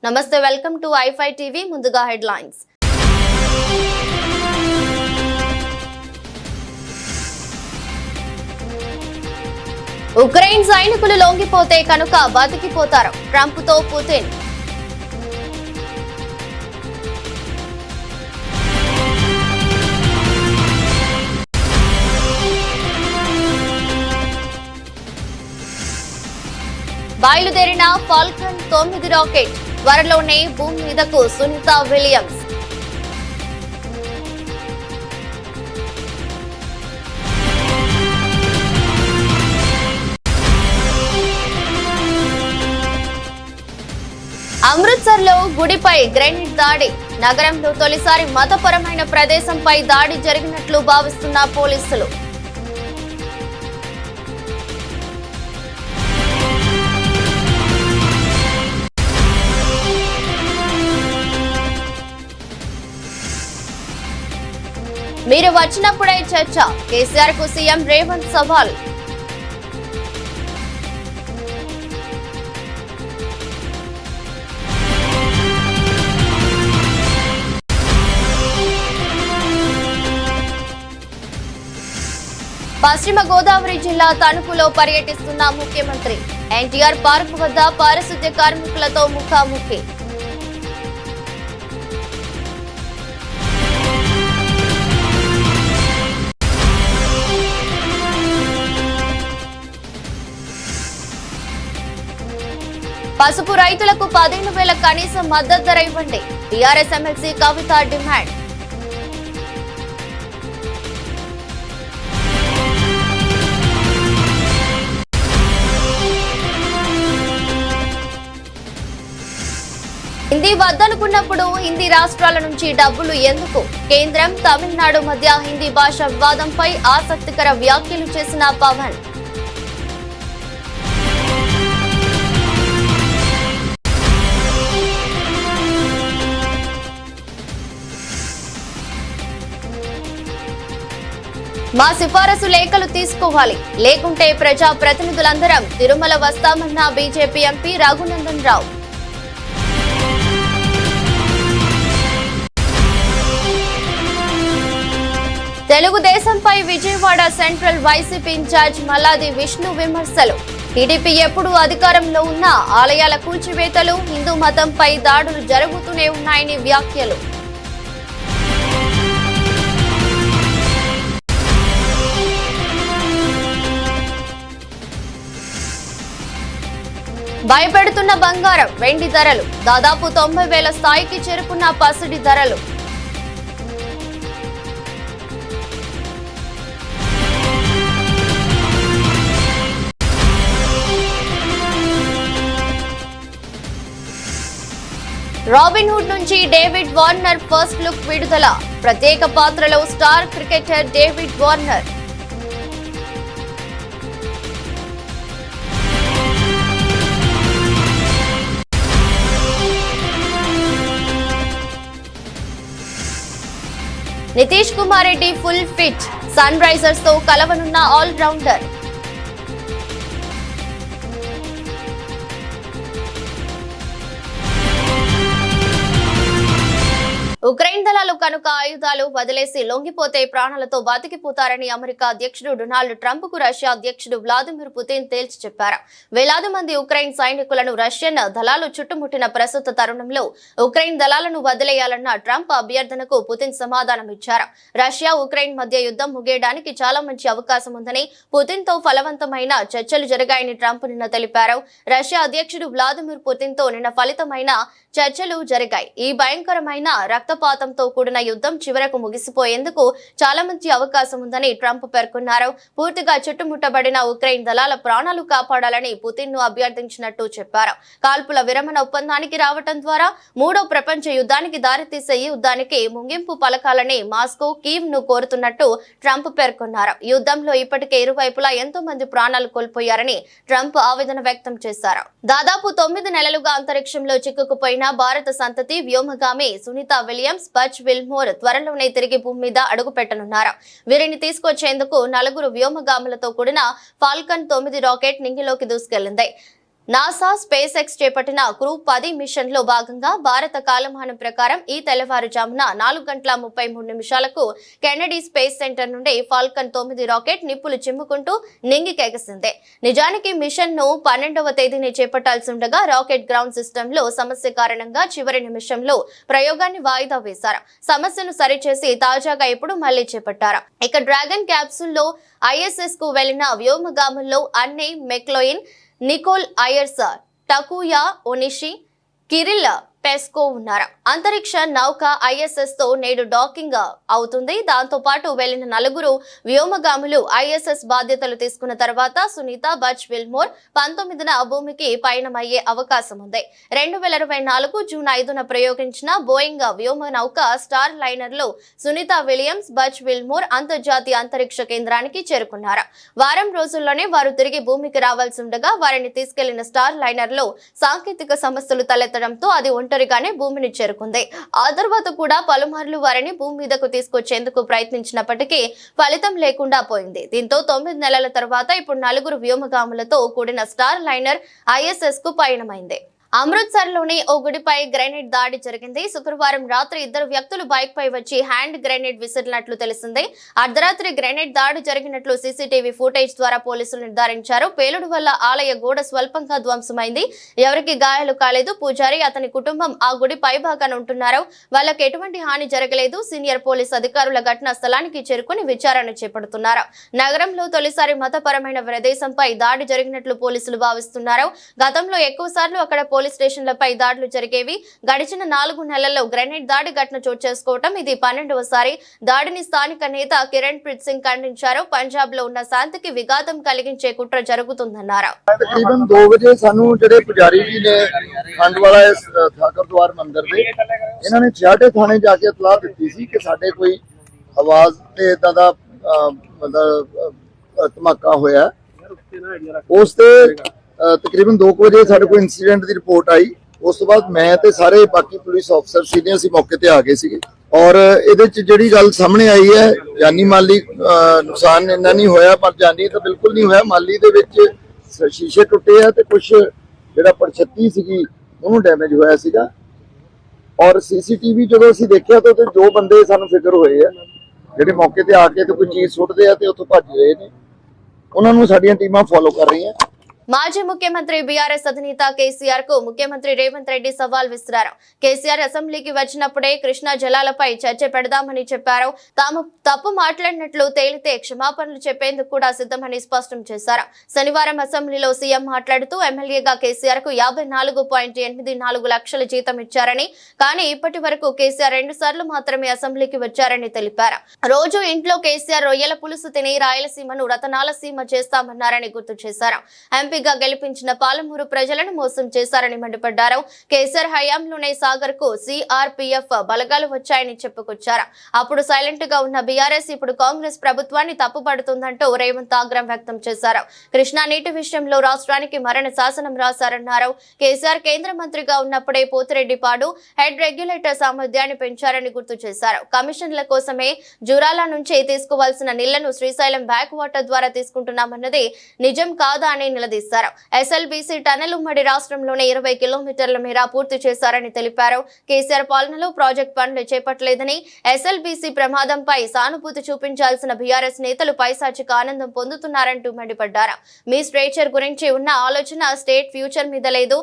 నమస్తే, welcome to ఐఫై TV. ముందుగా headlines. Ukraine సైనికులు లొంగిపోతే కనుక బతికిపోతారు, ట్రంప్తో పుతిన్. బయలుదేరిన ఫాల్కన్ 9 రాకెట్ త్వరలోనే భూమి మీదకు. సునీత విలియమ్స్. అమృత్సర్ లో గుడిపై గ్రెనేడ్ దాడి. నగరంలో తొలిసారి మతపరమైన ప్రదేశంపై దాడి జరిగినట్లు భావిస్తున్న పోలీసులు. మీరు వచ్చినప్పుడే చర్చ. కేసీఆర్ కు సీఎం రేవంత్ సవాల్. పశ్చిమ గోదావరి జిల్లా తణుకులో పర్యటిస్తున్న ముఖ్యమంత్రి. ఎన్టీఆర్ పార్క్ వద్ద పారిశుద్ధ్య కార్మికులతో ముఖాముఖి. పసుపు రైతులకు 15,000 కనీస మద్దతు ధర ఇవ్వండి. టీఆర్ఎస్ ఎమ్మెల్సీ కవిత డిమాండ్. హిందీ వద్దనుకున్నప్పుడు హిందీ రాష్ట్రాల నుంచి డబ్బులు ఎందుకు? కేంద్రం తమిళనాడు మధ్య హిందీ భాష వివాదంపై ఆసక్తికర వ్యాఖ్యలు చేసిన పవన్. మా సిఫారసు లేఖలు తీసుకోవాలి, లేకుంటే ప్రజా ప్రతినిధులందరం తిరుమల వస్తామన్న బీజేపీ ఎంపీ రఘునందన్ రావు. తెలుగుదేశంపై Vijayawada central YCP incharge Malladi Vishnu విమర్శలు. టీడీపీ ఎప్పుడు అధికారంలో ఉన్నా ఆలయాల కూల్చివేతలు, హిందూ మతంపై దాడులు జరుగుతూనే ఉన్నాయని వ్యాఖ్యలు. భయపెడుతున్న బంగారం, వెండి ధరలు. దాదాపు 90,000 స్థాయికి చేరుకున్న పసిడి ధరలు. రాబిన్హుడ్ నుంచి డేవిడ్ వార్నర్ ఫస్ట్ లుక్ విడుదల. ప్రత్యేక పాత్రలో star cricketer David Warner. Nitish Kumar Reddy full fit. Sunrisers తో కలవనున్న ఆల్ రౌండర్. ఉక్రెయిన్ దళాలు కనుక ఆయుధాలు వదిలేసి లొంగిపోతే ప్రాణాలతో బతికిపోతారని అమెరికా అధ్యక్షుడు డొనాల్డ్ ట్రంప్ కు రష్యా అధ్యక్షుడు వ్లాదిమిర్ పుతిన్ తేల్చి చెప్పారు. వేలాది మంది ఉక్రెయిన్ సైనికులను రష్యన్ దళాలు చుట్టుముట్టిన ప్రస్తుత తరుణంలో ఉక్రెయిన్ దళాలను వదిలేయాలన్న ట్రంప్ అభ్యర్థనకు పుతిన్ సమాధానం ఇచ్చారు. రష్యా ఉక్రెయిన్ మధ్య యుద్ధం ముగియడానికి చాలా మంచి అవకాశం ఉందని, పుతిన్ తో ఫలవంతమైన చర్చలు జరిగాయని ట్రంప్ నిన్న తెలిపారు. రష్యా అధ్యక్షుడు వ్లాదిమిర్ పుతిన్ తో నిన్న ఫలితమైన చర్చలు జరిగాయి. ఈ భయంకరమైన రక్తపాతంతో కూడిన యుద్ధం చివరకు ముగిసిపోయేందుకు చాలా మంచి అవకాశం ఉందని ట్రంప్ పేర్కొన్నారు. పూర్తిగా చుట్టుముట్టబడిన ఉక్రెయిన్ దళాల ప్రాణాలు కాపాడాలని పుతిన్ ను అభ్యర్థించినట్టు చెప్పారు. కాల్పుల విరమణ ఒప్పందానికి రావటం ద్వారా మూడో ప్రపంచ యుద్ధానికి దారితీసే ఈ యుద్ధానికి ముగింపు పలకాలని మాస్కో, కీవ్ ను కోరుతున్నట్టు ట్రంప్ పేర్కొన్నారు. యుద్ధంలో ఇప్పటికే ఇరువైపులా ఎంతో మంది ప్రాణాలు కోల్పోయారని ట్రంప్ ఆవేదన వ్యక్తం చేశారు. దాదాపు 9 నెలలుగా అంతరిక్షంలో చిక్కుకుపోయిన భారత సంతతి వ్యోమగామి సునీత విలియమ్స్, బచ్ విల్మోర్ త్వరలోనే తిరిగి భూమి మీద అడుగు పెట్టనున్నారు. వీరిని తీసుకొచ్చేందుకు 4 వ్యోమగాములతో కూడిన ఫాల్కన్ 9 రాకెట్ నింగిలోకి దూసుకెళ్లింది. నాసా స్పేస్ ఎక్స్ చేపట్టిన క్రూ 10 మిషన్ లో భాగంగా భారత కాలమానం ప్రకారం ఈ తెల్లవారుజామున 4:33 కెనడీ స్పేస్ సెంటర్ నుండి ఫాల్కన్ 9 రాకెట్ నిప్పులు చిమ్ముకుంటూ నింగికెగసింది. నిజానికి మిషన్ ను 12వ తేదీని చేపట్టాల్సి ఉండగా రాకెట్ గ్రౌండ్ సిస్టమ్ లో సమస్య కారణంగా చివరి నిమిషంలో ప్రయోగాన్ని వాయిదా వేశారు. సమస్యను సరిచేసి తాజాగా ఇప్పుడు మళ్లీ చేపట్టారు. ఇక డ్రాగన్ క్యాప్సూల్ లో ISS కు వెళ్లిన వ్యోమగాముల్లో Anne McClain, Nicole Ayers, Takuya Onishi, Kirill Peskov ఉన్నారు. అంతరిక్ష నౌక ISS తో నేడు డాకింగ్ అవుతుంది. దాంతో పాటు వెళ్లిన 4 వ్యోమగాములు ISS బాధ్యతలు తీసుకున్న తర్వాత సునీత బచ్ విల్మోర్ 19న భూమికి పయనమయ్యే అవకాశం ఉంది. 2024 జూన్ 5న ప్రయోగించిన బోయింగ్ వ్యోమ నౌక స్టార్ లైనర్ లో సునీత విలియమ్స్, బచ్ విల్మోర్ అంతర్జాతీయ అంతరిక్ష కేంద్రానికి చేరుకున్నారు. వారం రోజుల్లోనే వారు తిరిగి భూమికి రావాల్సి ఉండగా వారిని తీసుకెళ్లిన స్టార్ లైనర్ లో సాంకేతిక సమస్యలు తలెత్తడంతో అది ఒంటరిగానే భూమిని చేరుకుంది. ఆ తర్వాత కూడా పలుమార్లు వారిని భూమి మీదకు తీసుకొచ్చేందుకు ప్రయత్నించినప్పటికీ ఫలితం లేకుండా పోయింది. దీంతో 9 నెలల తర్వాత ఇప్పుడు 4 వ్యోమగాములతో కూడిన స్టార్ లైనర్ ISS కు పయనమైంది. అమృత్సర్ లోని ఓ గుడిపై గ్రెనేడ్ దాడి జరిగింది. శుక్రవారం రాత్రి 2 వ్యక్తులు బైక్ పై వచ్చి హ్యాండ్ గ్రెనేడ్ విసిరినట్లు తెలిసింది. అర్ధరాత్రి గ్రెనేడ్ దాడి జరిగినట్లు CCTV ఫుటేజ్ ద్వారా పోలీసులు నిర్ధారించారు. పేలుడు వల్ల ఆలయ గోడ స్వల్పంగా ధ్వంసమైంది. ఎవరికి గాయాలు కాలేదు. పూజారి, అతని కుటుంబం ఆ గుడి పై భాగాన ఉంటున్నారు. వాళ్లకు ఎటువంటి హాని జరగలేదు. సీనియర్ పోలీస్ అధికారుల ఘటనా స్థలానికి చేరుకుని విచారణ చేపడుతున్నారు. నగరంలో తొలిసారి మతపరమైన ప్రదేశంపై దాడి జరిగినట్లు పోలీసులు భావిస్తున్నారు. గతంలో ఎక్కువ సార్లు అక్కడ పోలీస్ స్టేషన్లపై దాడులు జరిగేవి. గడిచిన 4 నెలల్లో గ్రెనేడ్ దాడి ఘటన చోటు చేసుకోవటం ఇది 12వసారి. దాడిని స్థానిక నేత కిరణ్ ప్రీత్ సింగ్ ఖండించారు. పంజాబ్ లో ఉన్న శాంతికి విఘాతం కలిగించే కుట్ర జరుగుతుందన్నారు. तकरीबन 2 बजे सानू जेडे पुजारी जी ने खंड वाला ठाकर द्वार मंदिर दे इन्होंने छियाटे थाने जाके इतलाह दी सी कि साडे कोई आवाज ते इदां दा मतलब धमाका होया। उस ते तकरीबन 2 बजे साडे कोई इंसीडेंट दी रिपोर्ट आई। उस तो बाद मैं ते सारे बाकी पुलिस अफसर सीनियर सी मौके ते आ गए सीगे और ਇਹਦੇ ਚ ਜਿਹੜੀ ਗੱਲ ਸਾਹਮਣੇ ਆਈ ਹੈ ਜਾਨੀ ਮਾਲੀ ਨੁਕਸਾਨ ਇੰਨਾ ਨਹੀਂ ਹੋਇਆ, ਪਰ ਜਾਨੀ ਤਾਂ ਬਿਲਕੁਲ ਨਹੀਂ ਹੋਇਆ। ਮਾਲੀ ਦੇ ਵਿੱਚ ਸ਼ੀਸ਼ੇ ਟੁੱਟੇ ਆ ਤੇ ਕੁਝ ਜਿਹੜਾ ਪਰਛੱਤੀ ਸੀਗੀ ਉਹਨੂੰ ਡੈਮੇਜ ਹੋਇਆ ਸੀਗਾ। ਔਰ CCTV ਜਦੋਂ ਅਸੀਂ ਦੇਖਿਆ ਤਾਂ ਉੱਥੇ 2 ਬੰਦੇ ਸਾਨੂੰ ਫਿਕਰ ਹੋਏ ਆ ਜਿਹੜੇ ਮੌਕੇ ਤੇ ਆ ਕੇ ਤੇ ਕੋਈ ਚੀਜ਼ ਸੁੱਟਦੇ ਆ ਤੇ ਉੱਥੋਂ ਭੱਜ ਰਹੇ ਨੇ। ਉਹਨਾਂ ਨੂੰ ਸਾਡੀਆਂ ਟੀਮਾਂ ਫੋਲੋ ਕਰ ਰਹੀਆਂ। మాజీ ముఖ్యమంత్రి బీఆర్ఎస్ అధినేత కేసీఆర్ కు ముఖ్యమంత్రి రేవంత్ రెడ్డి సవాల్ విసిరారు. కేసీఆర్ అసెంబ్లీకి వచ్చినప్పుడే కృష్ణా జలాలపై చర్చ పెడదామని చెప్పారు. తాము తప్పు మాట్లాడినట్లు తేలితే క్షమాపణలు చెప్పేందుకు కూడా సిద్ధమని స్పష్టం చేశారు. శనివారం అసెంబ్లీలో సీఎం మాట్లాడుతూ ఎమ్మెల్యేగా కేసీఆర్ కు 54.84 లక్షల జీతం ఇచ్చారని, కానీ ఇప్పటి వరకు కేసీఆర్ 2 సార్లు మాత్రమే అసెంబ్లీకి వచ్చారని తెలిపారు. రోజు ఇంట్లో కేసీఆర్ రొయ్యల పులుసు తిని రాయలసీమను రతనాల సీమ చేస్తామన్నారని గుర్తు చేశారు. ఎంపీగా గెలిపించిన పాలమూరు ప్రజలను మోసం చేశారని మండిపడ్డారు. కేసీఆర్ హయాంలోనే సాగర్ కు CRPF బలగాలు వచ్చాయని చెప్పుకొచ్చారు. అప్పుడు సైలెంట్ గా ఉన్న బీఆర్ఎస్ ఇప్పుడు కాంగ్రెస్ ప్రభుత్వాన్ని తప్పుపడుతుందంటూ రేవంత్ ఆగ్రహం వ్యక్తం చేశారు. కృష్ణా నీటి విషయంలో రాష్ట్రానికి మరణ శాసనం రాశారన్నారు. కేసీఆర్ కేంద్ర మంత్రిగా ఉన్నప్పుడే పోతిరెడ్డిపాడు హెడ్ రెగ్యులేటర్ సామర్థ్యాన్ని పెంచారని గుర్తు చేశారు. కమిషన్ల కోసమే జూరాల నుంచి తీసుకోవాల్సిన నీళ్లను శ్రీశైలం బ్యాక్ వాటర్ ద్వారా తీసుకుంటున్నామన్నది నిజం కాదా అని నిలదీశారు. SLBC టనెల్ ఉమ్మడి రాష్ట్రంలోనే 20 కిలోమీటర్ల మేర పూర్తి చేశారని తెలిపారు. కేసీఆర్ పాలనలో ప్రాజెక్ట్ పనులు చేపట్టలేదని, SLBC ప్రమాదంపై సానుభూతి చూపించాల్సిన బీఆర్ఎస్ నేతలు పైశాచిక ఆనందం పొందుతున్నారంటూ మండిపడ్డారు. మీ స్ట్రేచర్ గురించి ఉన్న ఆలోచన స్టేట్ ఫ్యూచర్ మీద లేదు.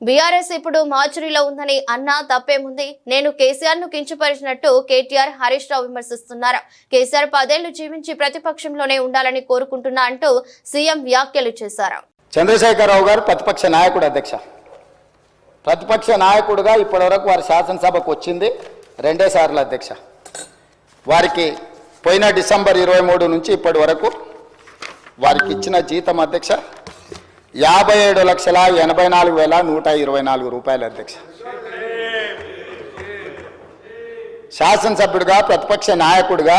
బీఆర్ఎస్ ఇప్పుడు మార్చురీలో ఉందని అన్నా తప్పేముంది? నేను కేసీఆర్ ను కించపరిచినట్టు కేటీఆర్, హరీష్ రావు విమర్శిస్తున్నారు. కేసీఆర్ 10 ఏళ్లు జీవించి ప్రతిపక్షంలోనే ఉండాలని కోరుకుంటున్నా అంటూ సీఎం వ్యాఖ్యలు చేశారు. చంద్రశేఖరరావు గారు ప్రతిపక్ష నాయకుడు, అధ్యక్ష ప్రతిపక్ష నాయకుడుగా ఇప్పటివరకు వారి శాసనసభకు వచ్చింది 2 సార్లు అధ్యక్ష. వారికి పోయిన డిసెంబర్ 23 నుంచి ఇప్పటి వరకు వారికి ఇచ్చిన జీతం అధ్యక్ష 57,84,124 రూపాయలు అధ్యక్ష. శాసనసభ్యుడిగా ప్రతిపక్ష నాయకుడిగా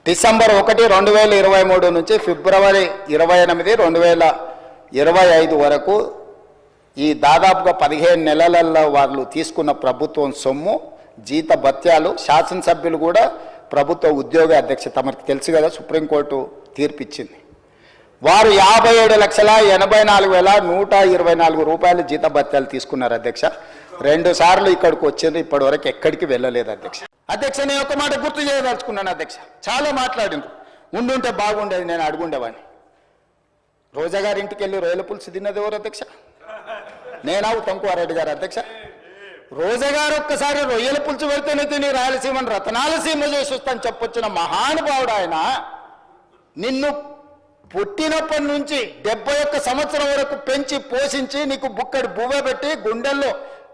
డిసెంబర్ 1, 2023 నుంచి ఫిబ్రవరి 28, 2025 వరకు ఈ దాదాపుగా 15 నెలలలో వాళ్ళు తీసుకున్న ప్రభుత్వం సొమ్ము, జీత భత్యాలు, శాసనసభ్యులు కూడా ప్రభుత్వ ఉద్యోగ అధ్యక్ష తమకు తెలుసు కదా, సుప్రీంకోర్టు తీర్పిచ్చింది. వారు 57,84,124 రూపాయలు జీతభత్యాలు తీసుకున్నారు అధ్యక్ష. 2 సార్లు ఇక్కడికి వచ్చింది, ఇప్పటి వరకు ఎక్కడికి వెళ్ళలేదు అధ్యక్ష. అధ్యక్ష, నేను ఒక మాట గుర్తు చేయదలుచుకున్నాను అధ్యక్ష. చాలా మాట్లాడిండ్రు, ఉండుంటే బాగుండేది, నేను అడుగుండేవాడిని. రోజా గారి ఇంటికి వెళ్ళి రొయ్యల పులుసు తిన్నది ఎవరు అధ్యక్ష? నేనా ఉత్తమ్కుమారెడ్డి గారు అధ్యక్ష? రోజా గారు ఒక్కసారి రొయ్యల పులుసు పెడితేనే తిని రాయలసీమను రతనాలసీమ చేసి వస్తాను చెప్పొచ్చిన మహానుభావుడు ఆయన. నిన్ను పుట్టినప్పటి నుంచి 71 సంవత్సరం వరకు పెంచి పోషించి నీకు బుక్కడి బువ్వ పెట్టి గుండెల్లో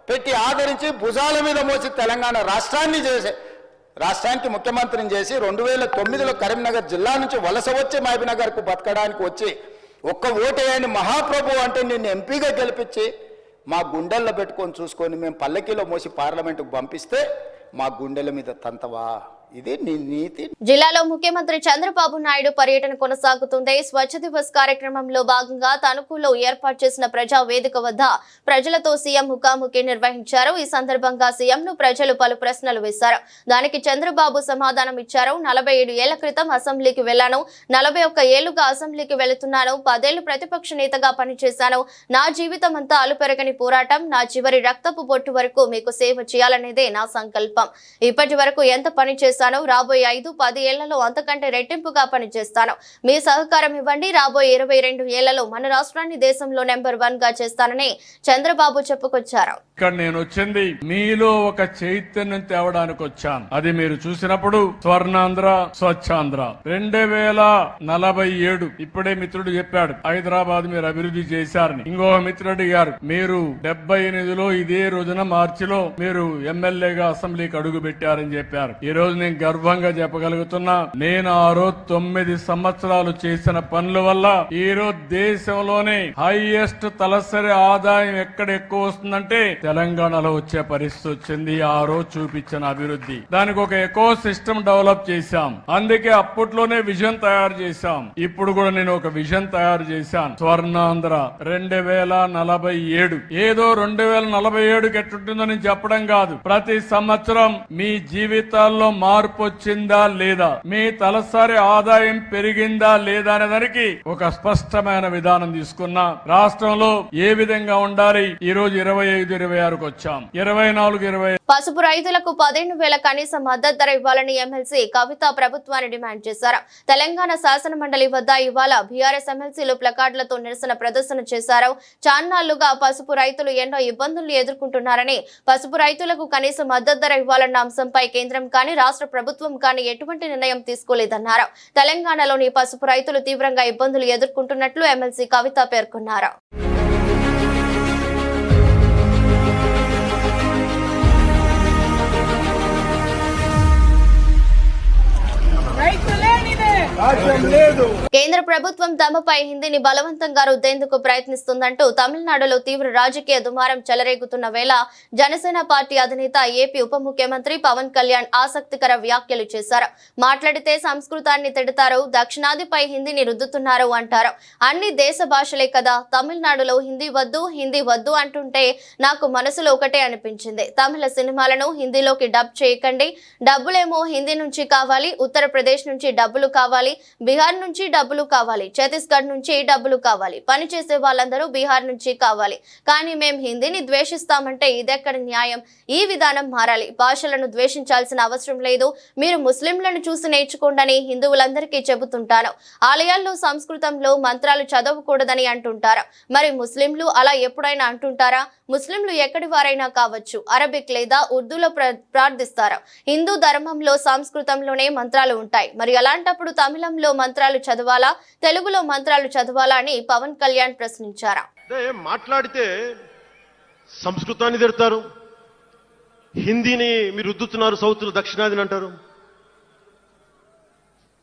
పెట్టి ఆదరించి భుజాల మీద మోసి తెలంగాణ రాష్ట్రానికి ముఖ్యమంత్రిని చేసి 2009లో కరీంనగర్ జిల్లా నుంచి వలస వచ్చి మహబూబ్నగర్కు బతకడానికి వచ్చి ఒక్క ఓటేయని మహాప్రభు అంటే నిన్ను ఎంపీగా గెలిపించి మా గుండెల్లో పెట్టుకొని చూసుకొని మేము పల్లకీలో మోసి పార్లమెంటుకు పంపిస్తే మా గుండెల మీద తంతవా? ఇది నీ నీతి. జిల్లాలో ముఖ్యమంత్రి చంద్రబాబు నాయుడు పర్యటన కొనసాగుతుంది. స్వచ్ఛ దివస్ కార్యక్రమంలో భాగంగా తణుకులో ఏర్పాటు చేసిన ప్రజా వేదిక వద్ద ప్రజలతో సీఎం ముఖాముఖి నిర్వహించారు. ఈ సందర్భంగా సీఎంను ప్రజలు పలు ప్రశ్నలు వేశారు. దానికి చంద్రబాబు సమాధానం ఇచ్చారు. 47 ఏళ్ల క్రితం అసెంబ్లీకి వెళ్లాను, 41 ఏళ్లుగా అసెంబ్లీకి వెళుతున్నాను, 10 ఏళ్లు ప్రతిపక్ష నేతగా పనిచేశాను. నా జీవితం అంతా అలుపెరగని పోరాటం, నా చివరి రక్తపు బొట్టు వరకు మీకు సేవ చేయాలనేదే నా సంకల్పం. ఇప్పటి వరకు ఎంత పని చేశాను, రాబోయే 5-10 ఏళ్లలో అంతకంటే రెట్టింపుగా పనిచేస్తాను. మీ సహకారం ఇవ్వండి. రాబోయే 22 ఏళ్లలో మన రాష్ట్రాన్ని దేశంలో నెంబర్ 1 గా చేస్తానని చంద్రబాబు చెప్పుకొచ్చారు. ఇక్కడ నేను వచ్చింది మీలో ఒక చైతన్యం తేవడానికి వచ్చాను. అది మీరు చూసినప్పుడు స్వర్ణాంధ్ర, స్వచ్ఛాంధ్ర 2047 ఇప్పుడే మిత్రుడు చెప్పాడు హైదరాబాద్ మీరు అభివృద్ధి చేశారని. ఇంకొక మిత్రుడు గారు మీరు 78లో ఇదే రోజున మార్చిలో మీరు ఎమ్మెల్యేగా అసెంబ్లీకి అడుగు పెట్టారని చెప్పారు. ఈ రోజు నేను గర్వంగా చెప్పగలుగుతున్నా, నేను ఆ రోజు 9 సంవత్సరాలు చేసిన పనుల వల్ల ఈ రోజు దేశంలోనే హైయెస్ట్ తలసరి ఆదాయం ఎక్కడ ఎక్కువ వస్తుందంటే తెలంగాణలో వచ్చే పరిస్థితి వచ్చింది. ఆ రోజు చూపించిన అభివృద్ధి, దానికి ఒక ఎకో సిస్టమ్ డెవలప్ చేశాం. అందుకే అప్పట్లోనే విజన్ తయారు చేశాం. ఇప్పుడు కూడా నేను ఒక విజన్ తయారు చేశాను, స్వర్ణాంధ్ర 2047. ఏదో 2047కి ఎట్టుంటుందో నేను చెప్పడం కాదు. ప్రతి సంవత్సరం మీ జీవితాల్లో మార్పు వచ్చిందా లేదా, మీ తలసరి ఆదాయం పెరిగిందా లేదా అనే దానికి ఒక స్పష్టమైన విధానం తీసుకున్నా. రాష్ట్రంలో ఏ విధంగా ఉండాలి, ఈ రోజు 25-26కు వచ్చాం. 24-25 పసుపు రైతులకు 15,000 కనీస మద్దతు ధర ఇవ్వాలని ఎమ్మెల్సీ కవిత ప్రభుత్వాన్ని డిమాండ్ చేశారు. తెలంగాణ శాసన మండలి వద్ద ఇవాళ బీఆర్ఎస్ ఎమ్మెల్సీలు ప్లకార్డులతో నిరసన ప్రదర్శన చేశారు. చాన్నాళ్లుగా పసుపు రైతులు ఎన్నో ఇబ్బందులు ఎదుర్కొంటున్నారని, పసుపు రైతులకు కనీస మద్దతు ధర ఇవ్వాలన్న అంశంపై కేంద్రం కానీ రాష్ట్ర ప్రభుత్వం కానీ ఎటువంటి నిర్ణయం తీసుకోలేదన్నారు. తెలంగాణలోని పసుపు రైతులు తీవ్రంగా ఇబ్బందులు ఎదుర్కొంటున్నట్లు ఎమ్మెల్సీ కవిత పేర్కొన్నారు. కేంద్ర ప్రభుత్వం తమపై హిందీని బలవంతంగా రుద్దేందుకు ప్రయత్నిస్తుందంటూ తమిళనాడులో తీవ్ర రాజకీయ దుమారం చెలరేగుతున్న వేళ జనసేన పార్టీ అధినేత ఏపీ ఉప ముఖ్యమంత్రి పవన్ కళ్యాణ్ ఆసక్తికర వ్యాఖ్యలు చేశారు. మాట్లాడితే సంస్కృతాన్ని తిడతారు, దక్షిణాదిపై హిందీని రుద్దుతున్నారు అంటారు. అన్ని దేశ భాషలే కదా, తమిళనాడులో హిందీ వద్దు అంటుంటే నాకు మనసులో ఒకటే అనిపించింది. తమిళ సినిమాలను హిందీలోకి డబ్ చేయకండి. డబ్బులేమో హిందీ నుంచి కావాలి, ఉత్తరప్రదేశ్ నుంచి డబ్బులు కావాలి, బీహార్ నుంచి డబ్బులు కావాలి, ఛత్తీస్గఢ్ నుంచి డబ్బులు కావాలి, పని చేసే వాళ్ళందరూ బీహార్ నుంచి కావాలి. కానీ మేం హిందీని ద్వేషిస్తామంటే ఇదెక్కడ న్యాయం? ఈ విధానం మారాలి. భాషలను ద్వేషించాల్సిన అవసరం లేదు. మీరు ముస్లింలను చూసి నేర్చుకోండి హిందువులందరికీ చెబుతుంటాను. ఆలయాల్లో సంస్కృతంలో మంత్రాలు చదవకూడదని అంటుంటారు. మరి ముస్లింలు అలా ఎప్పుడైనా అంటుంటారా? ముస్లింలు ఎక్కడి వారైనా కావచ్చు, అరబిక్ లేదా ఉర్దూలో ప్రార్థిస్తారు. హిందూ ధర్మంలో సంస్కృతంలోనే మంత్రాలు ఉంటాయి. మరి అలాంటప్పుడు తమిళంలో మంత్రాలు చదవాలా, తెలుగులో మంత్రాలు చదవాలా అని పవన్ కళ్యాణ్ ప్రశ్నించారు. మాట్లాడితే సంస్కృతాన్ని తిడతారు, హిందీని మీరు రుద్దుతున్నారు, సౌత్ దక్షిణాదిని అంటారు.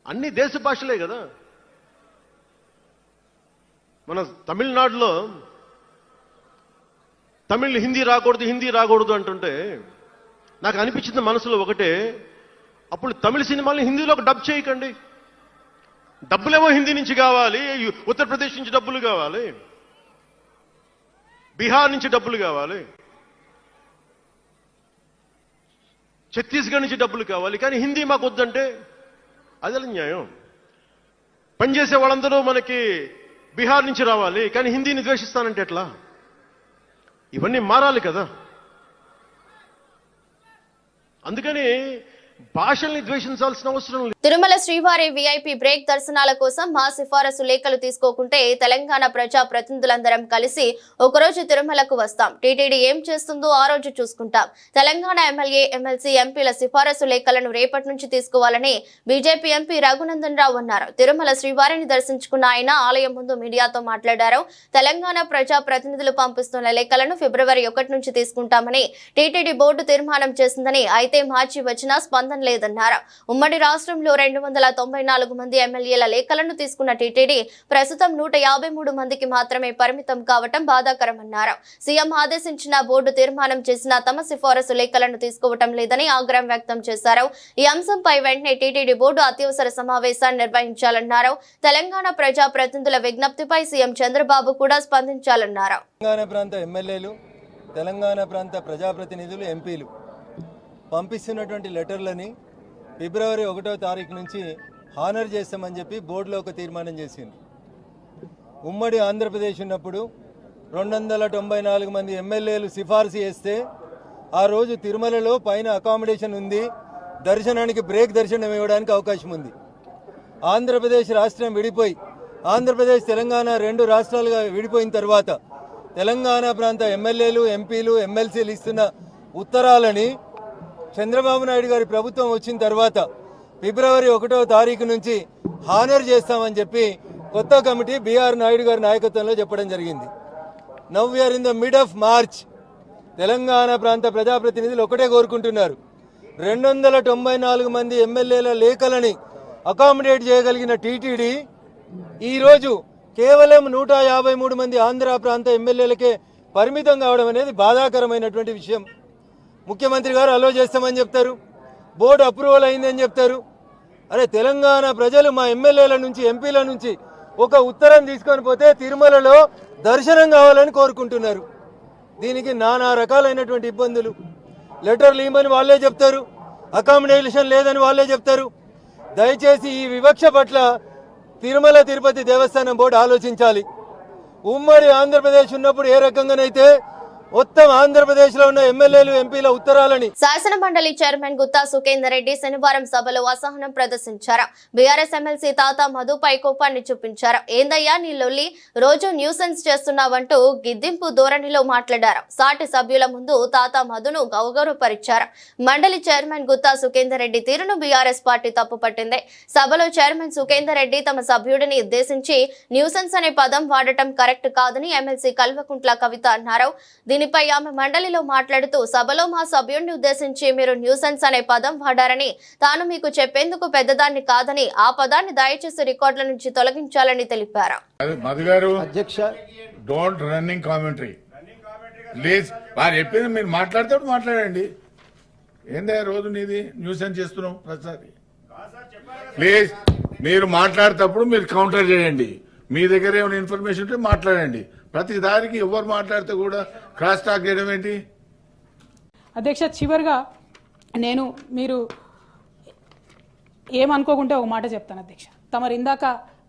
అన్ని దేశ భాషలే కదా. మన తమిళనాడులో తమిళ్ హిందీ రాకూడదు అంటుంటే నాకు అనిపించింది మనసులో ఒకటే, అప్పుడు తమిళ సినిమాల్ని హిందీలోకి డబ్ చేయకండి. డబ్బులేమో హిందీ నుంచి కావాలి, ఉత్తరప్రదేశ్ నుంచి డబ్బులు కావాలి, బీహార్ నుంచి డబ్బులు కావాలి, ఛత్తీస్గఢ్ నుంచి డబ్బులు కావాలి, కానీ హిందీ మాకు వద్దంటే అది న్యాయం. పనిచేసే వాళ్ళందరూ మనకి బీహార్ నుంచి రావాలి, కానీ హిందీని ద్వేషిస్తానంటే ఎట్లా? ఇవన్నీ మారాలి కదా. అందుకని భాషల్ని ద్వేషించాల్సిన అవసరం లేదు. తిరుమల శ్రీవారి విఐపి బ్రేక్ దర్శనాల కోసం మా సిఫారసు లేఖలు తీసుకోకుంటే తెలంగాణ ప్రజా ప్రతినిధులందరం కలిసి ఒకరోజు తిరుమలకు వస్తాం. టీటీడీ ఏం చేస్తుందో ఆ రోజు చూసుకుంటాం. తెలంగాణ ఎమ్మెల్యే, ఎమ్మెల్సీ, ఎంపీల సిఫారసు లేఖలను రేపటి నుంచి తీసుకోవాలని బీజేపీ ఎంపీ రఘునందన్ రావు అన్నారు. తిరుమల శ్రీవారిని దర్శించుకున్న ఆయన ఆలయం ముందు మీడియాతో మాట్లాడారు. తెలంగాణ ప్రజా ప్రతినిధులు పంపిస్తున్న లేఖలను ఫిబ్రవరి 1 నుంచి తీసుకుంటామని టీటీడీ బోర్డు తీర్మానం చేసిందని, అయితే మార్చి వచ్చినా స్పందన లేదన్నారు. ఉమ్మడి రాష్ట్రంలో 294 మంది ఎమ్మెల్యేల లేఖలను తీసుకున్న టీటీడీ ప్రస్తుతం 153 మందికి మాత్రమే పరిమితం కావటం బాధాకరమన్నారు. సీఎం ఆదేశించిన బోర్డు తీర్మానం చేసిన తమ సిఫారసు లేఖలను తీసుకోవటం లేదని ఆగ్రహం వ్యక్తం చేశారు. ఈ అంశంపై వెంటనే టీటీడీ బోర్డు అత్యవసర సమావేశాన్ని నిర్వహించాలన్నారు. తెలంగాణ ప్రజా ప్రతినిధుల విజ్ఞప్తిపై సీఎం చంద్రబాబు కూడా స్పందించాలన్నారు. తెలంగాణ ప్రాంత ఎమ్మెల్యేలు, తెలంగాణ ప్రాంత ప్రజాప్రతినిధులు, ఎంపీలు పంపిస్తున్నటువంటి లెటర్లని ఫిబ్రవరి 1వ తారీఖు నుంచి హానర్ చేస్తామని చెప్పి బోర్డులో ఒక తీర్మానం చేసింది. ఉమ్మడి ఆంధ్రప్రదేశ్ ఉన్నప్పుడు 294 మంది ఎమ్మెల్యేలు సిఫార్సు చేస్తే ఆ రోజు తిరుమలలో పైన అకామిడేషన్ ఉంది, దర్శనానికి బ్రేక్ దర్శనం ఇవ్వడానికి అవకాశం ఉంది. ఆంధ్రప్రదేశ్ రాష్ట్రం విడిపోయి ఆంధ్రప్రదేశ్ తెలంగాణ 2 రాష్ట్రాలుగా విడిపోయిన తర్వాత తెలంగాణ ప్రాంత ఎమ్మెల్యేలు, ఎంపీలు, ఎమ్మెల్సీలు ఇస్తున్న ఉత్తరాలని చంద్రబాబు నాయుడు గారి ప్రభుత్వం వచ్చిన తర్వాత ఫిబ్రవరి 1వ తారీఖు నుంచి హానర్ చేస్తామని చెప్పి కొత్త కమిటీ బీఆర్ నాయుడు గారి నాయకత్వంలో చెప్పడం జరిగింది. Now we are in the mid of March. Telangana ప్రాంత ప్రజాప్రతినిధులు ఒకటే కోరుకుంటున్నారు, 294 మంది ఎమ్మెల్యేల లేఖలని అకామిడేట్ చేయగలిగిన టీటీడీ ఈరోజు కేవలం 153 మంది ఆంధ్ర ప్రాంత ఎమ్మెల్యేలకే పరిమితం కావడం అనేది బాధాకరమైనటువంటి విషయం. ముఖ్యమంత్రి గారు అలో చేస్తామని చెప్తారు, బోర్డు అప్రూవల్ అయిందని చెప్తారు. అరే తెలంగాణ ప్రజలు మా ఎమ్మెల్యేల నుంచి, ఎంపీల నుంచి ఒక ఉత్తరం తీసుకొని పోతే తిరుమలలో దర్శనం కావాలని కోరుకుంటున్నారు. దీనికి నానా రకాలైనటువంటి ఇబ్బందులు. లెటర్లు ఇవ్వమని వాళ్ళే చెప్తారు, అకామిడేషన్ లేదని వాళ్ళే చెప్తారు. దయచేసి ఈ వివక్ష పట్ల తిరుమల తిరుపతి దేవస్థానం బోర్డు ఆలోచించాలి. ఉమ్మడి ఆంధ్రప్రదేశ్ ఉన్నప్పుడు ఏ రకంగానైతే మొత్తం ఆంధ్రప్రదేశ్ లో ఉన్న ఎమ్మెల్యేలు, ఎంపీల ఉత్తరాలని. శాసన మండలి చైర్మన్ గుత్తా సుఖేందర్ రెడ్డి శనివారం సభలో అసహనం ప్రదర్శించారు. బీఆర్ఎస్ ఎమ్మెల్సీ తాతా మధుపై కోపాన్ని చూపించారు. ఏందయ్యా నీ లొల్లి, రోజు న్యూసెన్స్ చేస్తున్నావంటూ గిద్దింపు ధోరణిలో మాట్లాడారు. సాటి సభ్యుల ముందు తాతా మధును గౌరవపరిచారు. మండలి చైర్మన్ గుత్తా సుఖేందర్ రెడ్డి తీరును బీఆర్ఎస్ పార్టీ తప్పుపట్టింది. సభలో చైర్మన్ సుఖేందర్ రెడ్డి తమ సభ్యుడిని ఉద్దేశించి న్యూసెన్స్ అనే పదం వాడటం కరెక్ట్ కాదని ఎమ్మెల్సీ కల్వకుంట్ల కవిత అన్నారు. దీనిపై ఆమె మండలిలో మాట్లాడుతూ సభలో మా సభ్యుడిని ఉద్దేశించి మీరు న్యూసెన్స్ అనే పదం వాడారని, తాను మీకు చెప్పేందుకు పెద్దదాన్ని కాదని, ఆ పదాన్ని దయచేసి రికార్డుల నుంచి తొలగించాలని తెలిపారు. అధ్యక్ష, డోంట్ రన్నింగ్ కామెంటరీ ప్లీజ్. వారు చెప్పింది మీరు మాట్లాడితే మాట్లాడండి. ఏందా రోజు నీది న్యూసెన్స్ చేస్తున్నావు ప్రతిసారి. ప్లీజ్ మీరు మాట్లాడేటప్పుడు మీరు కౌంటర్ చేయండి. మీ దగ్గర ఏమైనా ఇన్ఫర్మేషన్ ఉంటే మాట్లాడండి. ప్రతి దానికి ఎవరు మాట్లాడితే కూడా క్రాస్ టాక్ చేయడం ఏంటి? అధ్యక్ష, చివరిగా మీరు ఏమనుకోకుంటే ఒక మాట చెప్తాను అధ్యక్ష. తమరు ఇందాక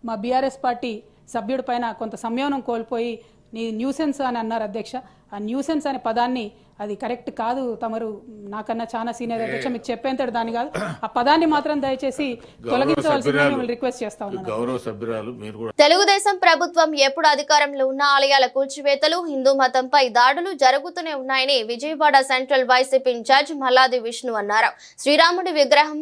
మా బీఆర్ఎస్ పార్టీ సభ్యుడి పైన కొంత సంయమనం కోల్పోయి నీ న్యూసెన్స్ అని అన్నారు అధ్యక్ష. ఆ న్యూసెన్స్ అనే పదాన్ని అది కరెక్ట్ కాదు. తమరు నాకన్నా చాలా సీనియర్ అధ్యక్ష, మీకు చెప్పేంతటి దాని కాదు. ఆ పదాన్ని మాత్రం దయచేసి తొలగించవలసిందని రిక్వెస్ట్ చేస్తా ఉన్నాను. గౌరవ సభ్యురాలు మీరు కూడా. తెలుగుదేశం ప్రభుత్వం ఎప్పుడు అధికారంలో ఉన్న ఆలయాల కూల్చివేతలు, హిందూ మతంపై దాడులు జరుగుతూనే ఉన్నాయని Vijayawada central YCP incharge Malladi Vishnu అన్నారు. శ్రీరాముడి విగ్రహం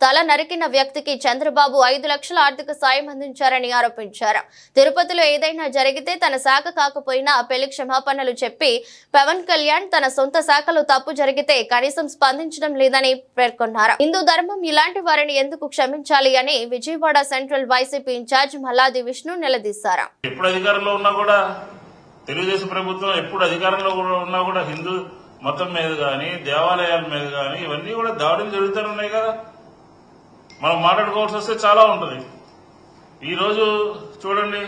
తల నరికిన వ్యక్తికి చంద్రబాబు 5 లక్షల ఆర్థిక సాయం అందించారని ఆరోపించారు. తిరుపతిలో ఏదైనా జరిగితే తన శాఖ కాకపోయినా పెళ్లి క్షమాపణలు చెప్పి పవన్ కళ్యాణ్ తన సొంత శాఖలో తప్పు జరిగితే కనీసం స్పందించడం లేదని పేర్కొన్నారు. హిందూ ధర్మం ఇలాంటి వారిని ఎందుకు క్షమించాలి అని Vijayawada central YCP incharge Malladi Vishnu నిలదీశారు. ఎప్పుడు అధికారంలో ఉన్నా కూడా తెలుగుదేశం ప్రభుత్వం ఎప్పుడు అధికారంలో ఉన్నా కూడా హిందూ మతం మీద గాని, దేవాలయాల మీద గాని ఇవన్నీ కూడా దాడులు జరుగుతూనే ఉన్నాయి కదా. మనం మాట్లాడుకోవాల్సి వస్తే చాలా ఉంటుంది. ఈరోజు చూడండి,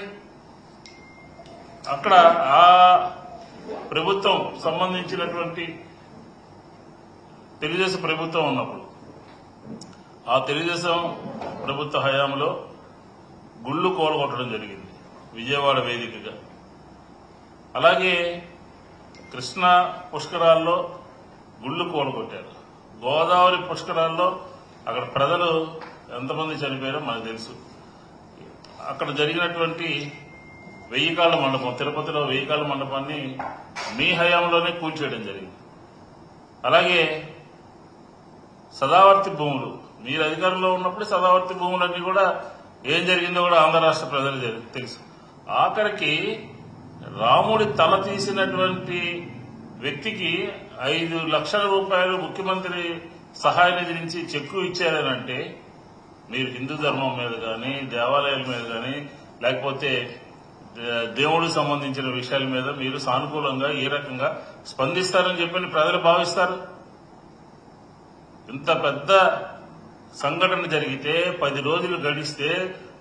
అక్కడ ఆ ప్రభుత్వం సంబంధించినటువంటి తెలుగుదేశం ప్రభుత్వం ఉన్నప్పుడు, ఆ తెలుగుదేశం ప్రభుత్వ హయాంలో గుళ్ళు కోలగొట్టడం జరిగింది విజయవాడ వేదికగా. అలాగే కృష్ణా పుష్కరాల్లో గుళ్ళు కూలగొట్టారు. గోదావరి పుష్కరాల్లో అక్కడ ప్రజలు ఎంతమంది చనిపోయారో మనకు తెలుసు. అక్కడ జరిగినటువంటి 1000 కాళ్ళ మండపం, తిరుపతిలో 1000 కాళ్ళ మండపాన్ని మీ హయాంలోనే కూల్చేయడం జరిగింది. అలాగే సదావర్తి భూములు, మీరు అధికారంలో ఉన్నప్పుడు సదావర్తి భూములన్నీ కూడా ఏం జరిగిందో కూడా ఆంధ్ర రాష్ట్ర ప్రజలు తెలుసు. ఆఖరికి రాముడి తల తీసినటువంటి వ్యక్తికి 5 లక్షల రూపాయలు ముఖ్యమంత్రి సహాయ నిధి నుంచి చెక్కు ఇచ్చారనంటే మీరు హిందూ ధర్మం మీద కానీ, దేవాలయాల మీద కానీ, లేకపోతే దేవుడికి సంబంధించిన విషయాల మీద మీరు సానుకూలంగా ఏ రకంగా స్పందిస్తారని చెప్పి ప్రజలు భావిస్తారు? ఇంత పెద్ద సంఘటన జరిగితే 10 రోజులు గడిస్తే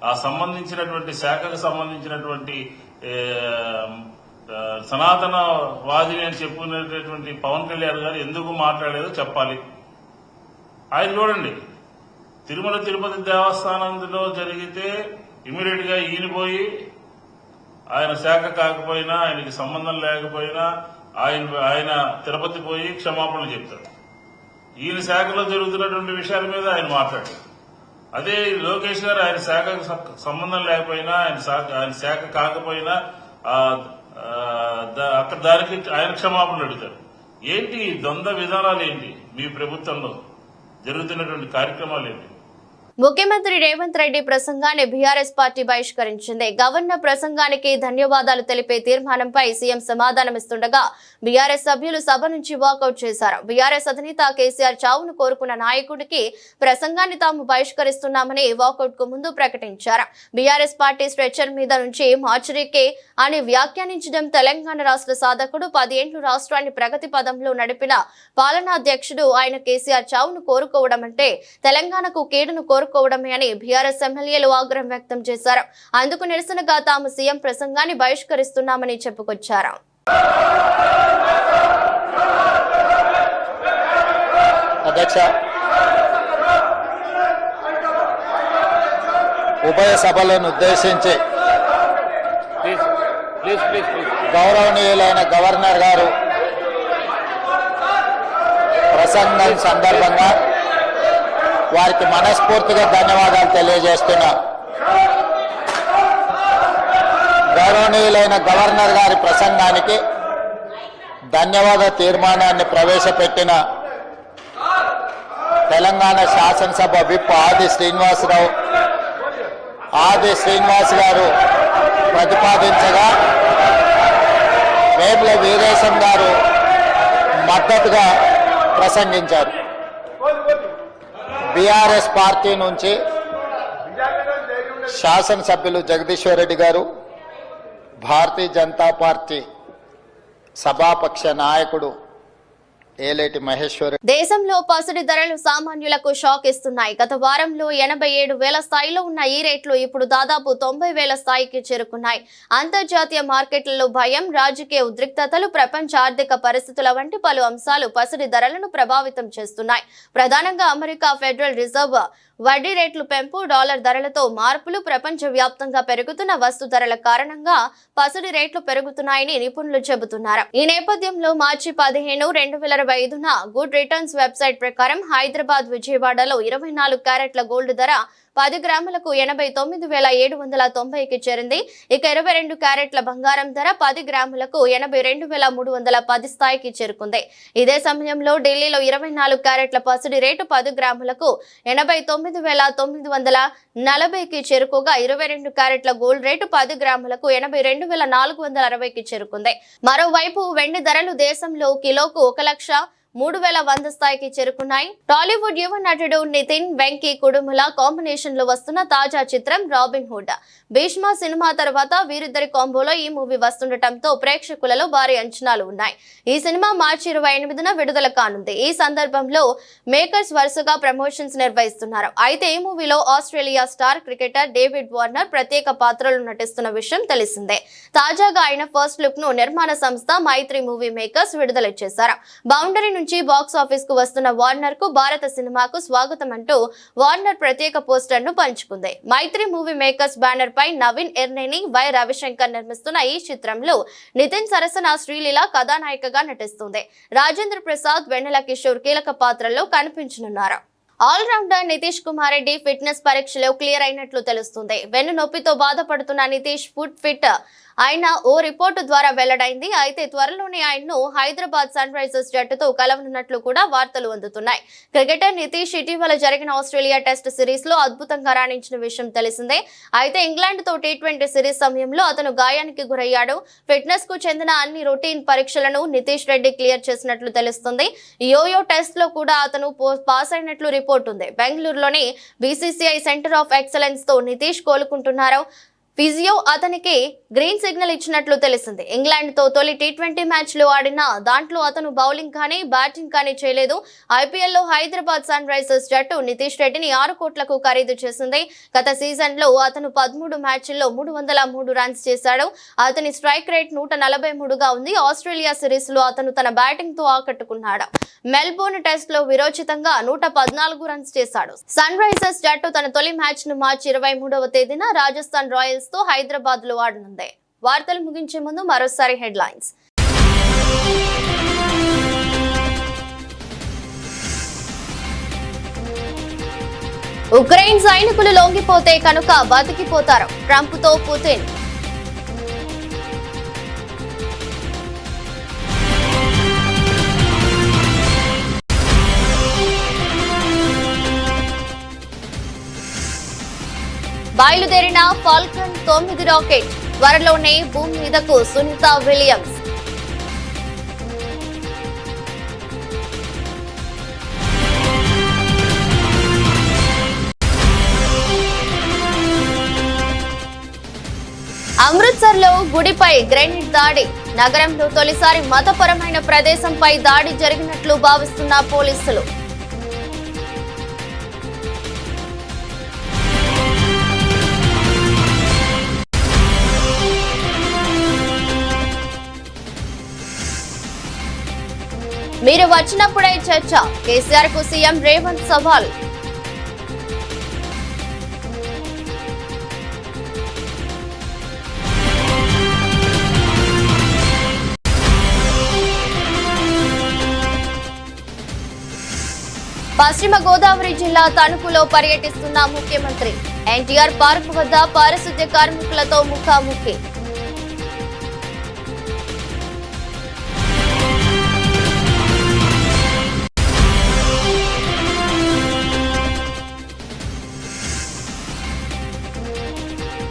ఆ సంబంధించినటువంటి శాఖకు సంబంధించినటువంటి సనాతన వాదిని అని చెప్పుకునేటటువంటి పవన్ కళ్యాణ్ గారు ఎందుకు మాట్లాడలేదో చెప్పాలి. ఆయన చూడండి, తిరుమల తిరుపతి దేవస్థానంలో జరిగితే ఇమీడియట్ గా ఈయన పోయి ఆయన శాఖ కాకపోయినా, ఆయనకి సంబంధం లేకపోయినా ఆయన తిరుపతి పోయి క్షమాపణలు చెప్తారు. ఈయన శాఖలో జరుగుతున్నటువంటి విషయాల మీద ఆయన మాట్లాడారు. అదే లోకేష్ గారు ఆయన శాఖకు సంబంధం లేకపోయినా, ఆయన శాఖ కాకపోయినా అక్కడ దానికి ఆయన క్షమాపణలు అడుగుతారు. ఏంటి ద్వంద్వ విధానాలు? ఏంటి మీ ప్రభుత్వంలో జరుగుతున్నటువంటి కార్యక్రమాలు ఏంటి? ముఖ్యమంత్రి రేవంత్ రెడ్డి ప్రసంగాన్ని బీఆర్ఎస్ పార్టీ బహిష్కరించింది. గవర్నర్ ప్రసంగానికి ధన్యవాదాలు తెలిపే తీర్మానంపై సీఎం సమాధానమిస్తుండగా బీఆర్ఎస్ సభ్యులు సభ నుంచి వాకౌట్ చేశారు. బీఆర్ఎస్ అధినేత కేసీఆర్ చావును కోరుకున్న నాయకుడికి ప్రసంగాన్ని తాము బహిష్కరిస్తున్నామని వాకౌట్ కు ముందు ప్రకటించారు. బీఆర్ఎస్ పార్టీ స్ట్రెచర్ మీద నుంచి మార్చురీకే అని వ్యాఖ్యానించడం తెలంగాణ రాష్ట్ర సాధకుడు, 10 ఏళ్లు రాష్ట్రాన్ని ప్రగతి పదంలో నడిపిన పాలనాధ్యక్షుడు ఆయన కేసీఆర్ చావును కోరుకోవడం అంటే తెలంగాణకు కీడును కోరుకోవడమే అని బీఆర్ఎస్ ఎమ్మెల్యేలు ఆగ్రహం వ్యక్తం చేశారు. అందుకు నిరసనగా తాము సీఎం ప్రసంగాన్ని బహిష్కరిస్తున్నామని చెప్పుకొచ్చారు. అధ్యక్ష, ఉభయ సభలను ఉద్దేశించి గౌరవనీయులైన గవర్నర్ గారు ప్రసంగం సందర్భంగా వారికి మనస్ఫూర్తిగా ధన్యవాదాలు తెలియజేస్తున్నా. గౌరవనీయులైన గవర్నర్ గారి ప్రసంగానికి ధన్యవాద తీర్మానాన్ని ప్రవేశపెట్టిన తెలంగాణ శాసనసభ విప్ ఆది శ్రీనివాస్ గారు ప్రతిపాదించగా వేముల వీరేశం గారు మద్దతుగా ప్రసంగించారు. బీఆర్ఎస్ పార్టీ నుంచి శాసనసభ్యులు జగదీశ్వర్ రెడ్డి గారు, భారతీయ జనతా పార్టీ సభాపక్ష నాయకుడు ఏలేటి మహేశ్వర్. దేశంలో పసిడి ధరలు సామాన్యులకు షాక్ ఇస్తున్నాయి. గత వారంలో 87,000 స్థాయిలో ఉన్న ఈ రేట్లు ఇప్పుడు దాదాపు 90,000 స్థాయికి చేరుకున్నాయి. అంతర్జాతీయ మార్కెట్లలో భయం, రాజకీయ ఉద్రిక్తతలు, ప్రపంచ ఆర్థిక పరిస్థితుల వంటి పలు అంశాలు పసిడి ధరలను ప్రభావితం చేస్తున్నాయి. ప్రధానంగా అమెరికా ఫెడరల్ రిజర్వ్ వడ్డీ రేట్లు పెంపు, డాలర్ ధరలతో మార్పులు, ప్రపంచ వ్యాప్తంగా పెరుగుతున్న వస్తు ధరల కారణంగా పసిడి రేట్లు పెరుగుతున్నాయని నిపుణులు చెబుతున్నారు. ఈ నేపథ్యంలో మార్చి 15, 2025న గుడ్ రిటర్న్స్ వెబ్సైట్ ప్రకారం హైదరాబాద్, విజయవాడలో 24 క్యారెట్ల గోల్డ్ ధర 10 గ్రాములకు 89,790కి చేరింది. ఇక 22 క్యారెట్ల బంగారం ధర 10 గ్రాములకు 82,310 స్థాయికి చేరుకుంది. ఇదే సమయంలో ఢిల్లీలో 24 క్యారెట్ల పసిడి రేటు 10 గ్రాములకు 89,940కి చేరుకోగా 22 క్యారెట్ల గోల్డ్ రేటు 10 గ్రాములకు 82,460కి చేరుకుంది. మరోవైపు వెండి ధరలు దేశంలో కిలోకు 1,03,100 స్థాయికి చేరుకున్నాయి. టాలీవుడ్ యువ నటుడు నితిన్, వెంకీ కుడుముల కాంబినేషన్ లో వస్తున్న తాజా చిత్రం రాబిన్ హుడ్. భీష్మ సినిమా తర్వాత వీరిద్దరి కాంబోలో ఈ మూవీ వస్తుండటంతో ప్రేక్షకులలో భారీ అంచనాలు ఉన్నాయి. ఈ సినిమా మార్చి 28న విడుదల కానుంది. ఈ సందర్భంలో మేకర్స్ వరుసగా ప్రమోషన్స్ నిర్వహిస్తున్నారు. అయితే ఈ మూవీలో Australia star cricketer David Warner ప్రత్యేక పాత్రలో నటిస్తున్న విషయం తెలిసిందే. తాజాగా ఆయన ఫస్ట్ లుక్ ను నిర్మాణ సంస్థ మైత్రి మూవీ మేకర్స్ విడుదల చేశారు. బౌండరీ నుంచి బాక్స్ ఆఫీస్ కు వస్తున్న వార్నర్ కు భారత సినిమాకు స్వాగతం అంటూ వార్నర్ ప్రత్యేక పోస్టర్ ను పంచుకుంది. మైత్రి మూవీ మేకర్స్ బ్యానర్ పై నవీన్ ఎర్నేని, వై రవిశంకర్ నిర్మిస్తున్న ఈ చిత్రంలో నితిన్ సరసన శ్రీలీల కథానాయికగా నటిస్తుంది. రాజేంద్ర ప్రసాద్, వెన్నెల కిషోర్ కీలక పాత్రల్లో కనిపించనున్నారు. All rounder Nitish Kumar Reddy fitness పరీక్షలో క్లియర్ అయినట్లు తెలుస్తుంది. వెన్ను నొప్పితో బాధపడుతున్న నితీష్ ఫుట్ ఫిట్ ఆయన ఓ రిపోర్టు ద్వారా వెల్లడైంది. అయితే త్వరలోనే ఆయన్ను హైదరాబాద్ సన్ రైజర్స్ జట్టుతో కలవనున్నట్లు కూడా వార్తలు అందుతున్నాయి. క్రికెటర్ నితీష్ ఇటీవల జరిగిన ఆస్ట్రేలియా టెస్ట్ సిరీస్ లో అద్భుతంగా రాణించిన విషయం తెలిసిందే. అయితే ఇంగ్లాండ్ తో T20 సిరీస్ సమయంలో అతను గాయానికి గురయ్యాడు. ఫిట్నెస్ కు చెందిన అన్ని రొటీన్ పరీక్షలను నితీష్ రెడ్డి క్లియర్ చేసినట్లు తెలుస్తుంది. యోయో టెస్ట్ లో కూడా అతను పాస్ అయినట్లు రిపోర్ట్ ఉంది. బెంగళూరులోని BCCI సెంటర్ ఆఫ్ ఎక్సలెన్స్ తో నితీష్ కోలుకుంటున్నారు. ఫిజియో అతనికి గ్రీన్ సిగ్నల్ ఇచ్చినట్లు తెలిసింది. ఇంగ్లాండ్ తో తొలి T20 మ్యాచ్ లో ఆడిన దాంట్లో అతను బౌలింగ్ కానీ బ్యాటింగ్ కానీ చేయలేదు. IPL లో హైదరాబాద్ సన్ రైజర్స్ జట్టు నితీష్ రెడ్డిని 6 కోట్లకు ఖరీదు చేసింది. గత సీజన్ లో అతను 13 మ్యాచ్ల్లో 303 రన్స్ చేశాడు. అతని స్ట్రైక్ రేట్ 143గా ఉంది. ఆస్ట్రేలియా సిరీస్ లో అతను తన బ్యాటింగ్ తో ఆకట్టుకున్నాడు. మెల్బోర్న్ టెస్ట్ లో విరోచితంగా 114 రన్స్ చేశాడు. సన్ రైజర్స్ జట్టు తన తొలి మ్యాచ్ ను మార్చి 23వ తేదీన రాజస్థాన్ రాయల్స్ తో హైదరాబాద్ లో ఆడనుంది. వార్తలు ముగించే ముందు మరోసారి హెడ్లైన్స్. ఉక్రెయిన్ సైనికులు లొంగిపోతే కనుక బతికిపోతారు. ట్రంప్ తో పుతిన్. బయలుదేరిన ఫాల్కన్ 9 రాకెట్ త్వరలోనే భూమి మీదకు. సునీత విలియమ్స్. అమృత్సర్ లో గుడిపై గ్రెనేడ్ దాడి. నగరంలో తొలిసారి మతపరమైన ప్రదేశంపై దాడి జరిగినట్లు భావిస్తున్న పోలీసులు. మీరు వచ్చినప్పుడే చర్చ. కేసీఆర్ కు సీఎం రేవంత్ సవాల్. పశ్చిమ గోదావరి జిల్లా తణుకులో పర్యటిస్తున్న ముఖ్యమంత్రి. ఎన్టీఆర్ పార్క్ వద్ద పారిశుద్ధ్య కార్మికులతో ముఖాముఖి.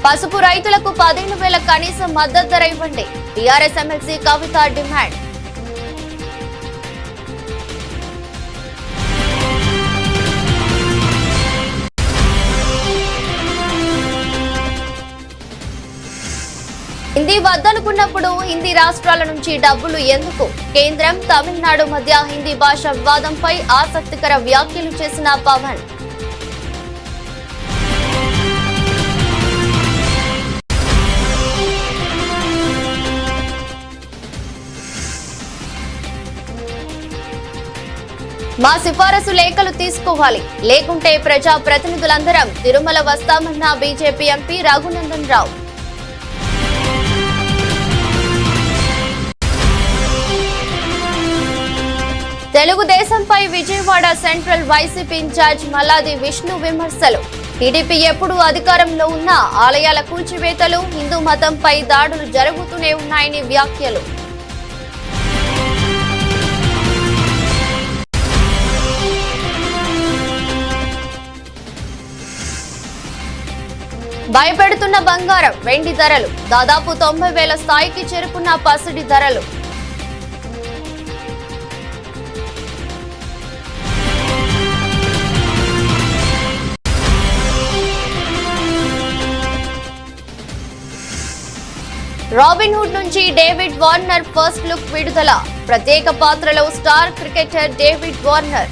పసుపు రైతులకు 15,000 కనీస మద్దతు ధర ఇవ్వండి. టీఆర్ఎస్ ఎమ్మెల్సీ కవిత డిమాండ్. హిందీ వద్దనుకున్నప్పుడు హిందీ రాష్ట్రాల నుంచి డబ్బులు ఎందుకు? కేంద్రం, తమిళనాడు మధ్య హిందీ భాష వివాదంపై ఆసక్తికర వ్యాఖ్యలు చేసిన పవన్. మా సిఫారసు లేఖలు తీసుకోవాలి, లేకుంటే ప్రజా ప్రతినిధులందరం తిరుమల వస్తామన్న బీజేపీ ఎంపీ రఘునందన్ రావు. తెలుగుదేశంపై Vijayawada central YCP incharge Malladi Vishnu విమర్శలు. టీడీపీ ఎప్పుడు అధికారంలో ఉన్నా ఆలయాల కూల్చివేతలు, హిందూ మతంపై దాడులు జరుగుతూనే ఉన్నాయని వ్యాఖ్యలు. భయపెడుతున్న బంగారం, వెండి ధరలు. దాదాపు 90,000 స్థాయికి చేరుకున్న పసిడి ధరలు. రాబిన్ హుడ్ నుంచి డేవిడ్ వార్నర్ ఫస్ట్ లుక్ విడుదల. ప్రత్యేక పాత్రలో star cricketer David Warner.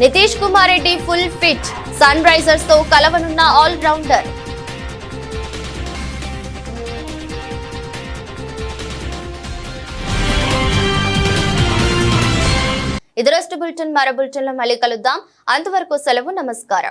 Nitish Kumar Reddy full fit, sunrisers తో కలవనున్న ఆల్ రౌండర్. ఇది రోజు బులెటిన్. మరో బులెటిన్లో మళ్ళీ కలుద్దాం. అంతవరకు సెలవు. నమస్కారం.